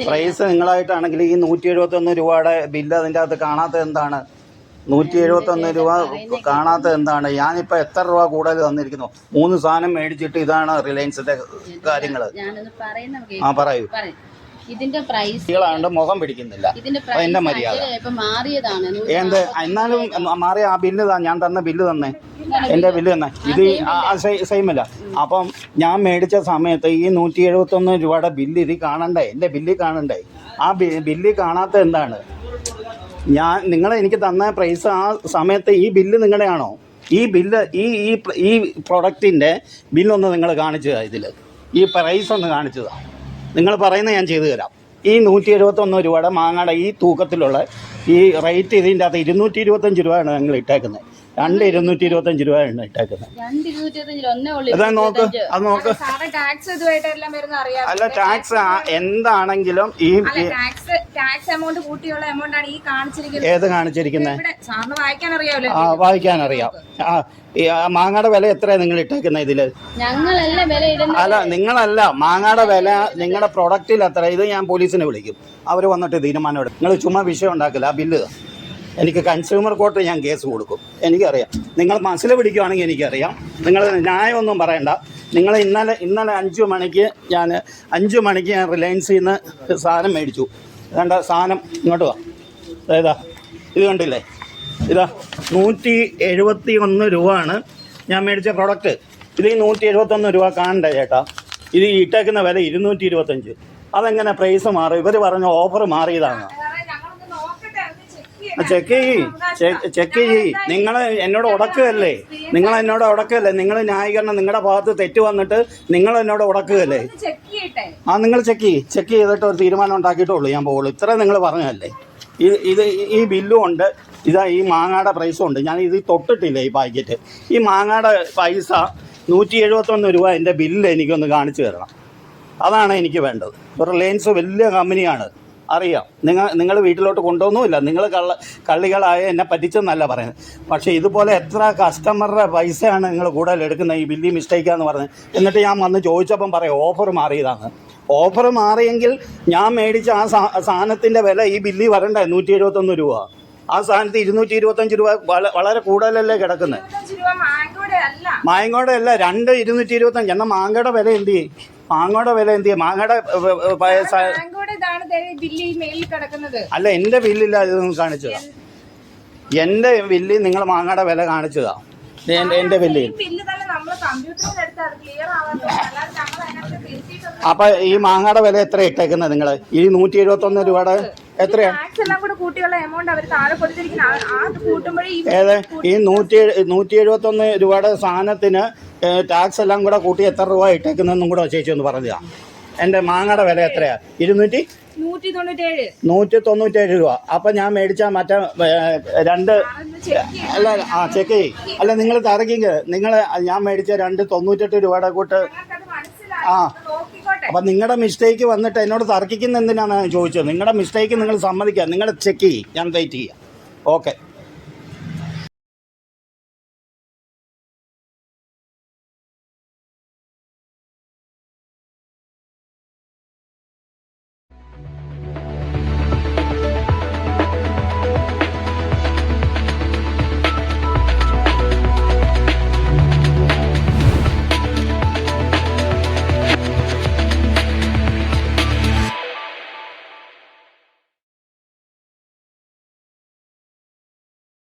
Price നിങ്ങളായിട്ടാണെങ്കിൽ ഈ 171 രൂപയുടെ bill അതിൻ്റെ അകത്ത് കാണാത്തത് എന്താണ്? 171 രൂപ കാണാത്തത് എന്താണ്? ഞാനിപ്പോൾ എത്ര രൂപ കൂടുതൽ തന്നിരിക്കുന്നു? 3 സാധനം മേടിച്ചിട്ട് ഇതാണ് റിലയൻസിന്റെ കാര്യങ്ങൾ. ആ പറയൂ. ഇതിന്റെ പ്രൈസ് മുഖം പിടിക്കുന്നില്ല. എന്റെ മര്യാദ എന്ത് എന്നാലും മാറിയ ആ ബില്ല് ഞാൻ തന്ന ബില്ല് തന്നെ, എൻ്റെ ബില്ല് തന്നെ. ഇത് സെയിമല്ല. അപ്പം ഞാൻ മേടിച്ച സമയത്ത് ഈ 171 രൂപയുടെ ബില്ല് ഇത് കാണണ്ടേ? എൻ്റെ ബില്ല് കാണണ്ടേ? ആ ബില്ല് കാണാത്ത എന്താണ്? നിങ്ങൾ എനിക്ക് തന്ന പ്രൈസ് ആ സമയത്ത് ഈ ബില്ല് നിങ്ങളുടെയാണോ? ഈ ബില്ല് ഈ പ്രൊഡക്റ്റിൻ്റെ ബില്ലൊന്ന് നിങ്ങൾ കാണിച്ചതാ. ഇതിൽ ഈ പ്രൈസ് ഒന്ന് കാണിച്ചതാ. നിങ്ങൾ പറയുന്നത് ഞാൻ ചെയ്തു തരാം. ഈ 171 രൂപയുടെ മാങ്ങയുടെ ഈ തൂക്കത്തിലുള്ള ഈ റേറ്റ് ഇതിൻ്റെ അകത്ത് 225 രൂപയാണ് നിങ്ങൾ ഇട്ടേക്കുന്നത്. 225 രൂപയാണ് ഇട്ടേക്കുന്നത്. അതാ നോക്ക്, അത് നോക്ക്. അല്ല ടാക്സ് എന്താണെങ്കിലും ഈ ഏത് കാണിച്ചിരിക്കുന്നത്? വായിക്കാൻ അറിയാം. മാങ്ങയുടെ വില എത്രയാണ് നിങ്ങൾ ഇട്ടേക്കുന്നത് ഇതില്? അല്ല നിങ്ങളല്ല, മാങ്ങയുടെ വില നിങ്ങളുടെ പ്രൊഡക്റ്റിൽ എത്ര? ഇത് ഞാൻ പോലീസിനെ വിളിക്കും, അവർ വന്നിട്ട് തീരുമാനം എടുക്കും. നിങ്ങൾ ചുമ്മാ വിഷയം ഉണ്ടാക്കില്ല. ആ ബില്ല് എനിക്ക് കൺസ്യൂമർ കോർട്ട് ഞാൻ കേസ് കൊടുക്കും. എനിക്കറിയാം. നിങ്ങൾ മസിൽ പിടിക്കുവാണെങ്കിൽ എനിക്കറിയാം. നിങ്ങൾ ന്യായമൊന്നും പറയണ്ട. നിങ്ങൾ ഇന്നലെ 5 മണിക്ക് ഞാൻ റിലയൻസിൽ നിന്ന് സാധനം മേടിച്ചു. വേണ്ട സാധനം ഇങ്ങോട്ട് വാ. ഏതാ ഇത് കണ്ടില്ലേ? ഇതാ 171 രൂപയാണ് ഞാൻ മേടിച്ച പ്രൊഡക്റ്റ്. ഇത് 171 രൂപ കാണണ്ടേ ചേട്ടാ? ഇത് ഇട്ടേക്കുന്ന വില 225. അതെങ്ങനെ പ്രൈസ് മാറും? ഇവർ പറഞ്ഞ ഓഫർ മാറിയതാണ്. ചെക്ക് ചെയ്യ്. നിങ്ങൾ എന്നോട് ഉടക്കുകയല്ലേ? നിങ്ങൾ ന്യായീകരണം, നിങ്ങളുടെ ഭാഗത്ത് തെറ്റ് വന്നിട്ട് നിങ്ങൾ എന്നോട് ഉടക്കുകയല്ലേ? നിങ്ങൾ ചെക്ക് ചെയ്തിട്ട് ഒരു തീരുമാനം ഉണ്ടാക്കിയിട്ടുള്ളൂ ഞാൻ പോകുള്ളൂ. ഇത്ര നിങ്ങൾ പറഞ്ഞതല്ലേ? ഈ ബില്ലും ഉണ്ട്. ഇതാ ഈ മാങ്ങയുടെ പ്രൈസും ഉണ്ട്. ഞാൻ ഇത് തൊട്ടിട്ടില്ല ഈ പാക്കറ്റ്. ഈ മാങ്ങയുടെ പൈസ 171 രൂപ എൻ്റെ ബില്ല് എനിക്കൊന്ന് കാണിച്ചു തരണം. അതാണ് എനിക്ക് വേണ്ടത്. റിലയൻസ് വലിയ കമ്പനിയാണ്, അറിയാം. നിങ്ങൾ വീട്ടിലോട്ട് കൊണ്ടുവന്നുമില്ല. നിങ്ങൾ കള്ളികളായ എന്നെ പറ്റിച്ചെന്നല്ല പറയുന്നത്. പക്ഷേ ഇതുപോലെ എത്ര കസ്റ്റമറുടെ പൈസയാണ് നിങ്ങൾ കൂടുതൽ എടുക്കുന്നത് ഈ ബില്ലി മിസ്റ്റേക്കാന്ന് പറഞ്ഞത്. എന്നിട്ട് ഞാൻ വന്ന് ചോദിച്ചപ്പം പറയും ഓഫർ മാറിയതാണ്. ഓഫർ മാറിയെങ്കിൽ ഞാൻ മേടിച്ച ആ സാധനത്തിൻ്റെ വില ഈ ബില്ലി വരണ്ടേ? 171 രൂപ. ആ സ്ഥാനത്ത് 225 രൂപ വളരെ കൂടുതലല്ലേ കിടക്കുന്നത്? മാങ്ങയുടെ അല്ല, 225. എന്നാൽ മാങ്ങയുടെ വില എന്ത് ചെയ്യും? മാങ്ങയുടെ അല്ല, എൻ്റെ ബില്ലില്ല. ഇത് നിങ്ങൾ കാണിച്ചതാ. എൻ്റെ ബില്ലിൽ നിങ്ങൾ മാങ്ങയുടെ വില കാണിച്ചതാ. എൻ്റെ ബില്ലിൽ. അപ്പൊ ഈ മാങ്ങയുടെ വില എത്ര ഇട്ടേക്കുന്നത് നിങ്ങൾ? ഈ 171 രൂപയുടെ എത്രയാ? ഏത് ഈ 171 രൂപയുടെ സാധനത്തിന് ടാക്സ് എല്ലാം കൂടെ കൂട്ടി എത്ര രൂപ ഇട്ടേക്കുന്നതെന്നും കൂടെ ചേച്ചി ഒന്ന് പറഞ്ഞാ. എൻ്റെ മാങ്ങയുടെ വില എത്രയാ? 197 രൂപ. അപ്പം ഞാൻ മേടിച്ച മറ്റേ 2 അല്ല ചെക്ക് ചെയ്യ്. അല്ല നിങ്ങൾ തറക്കിങ് ഞാൻ മേടിച്ച 298 രൂപയുടെ കൂട്ട്. അപ്പം നിങ്ങളുടെ മിസ്റ്റേക്ക് വന്നിട്ട് എന്നോട് തർക്കിക്കുന്ന എന്തിനാണ് ചോദിച്ചത്? നിങ്ങളുടെ മിസ്റ്റേക്ക് നിങ്ങൾ സമ്മതിക്കുക. നിങ്ങൾ ചെക്ക് ചെയ്യ്, ഞാൻ വെയിറ്റ് ചെയ്യാം. ഓക്കെ.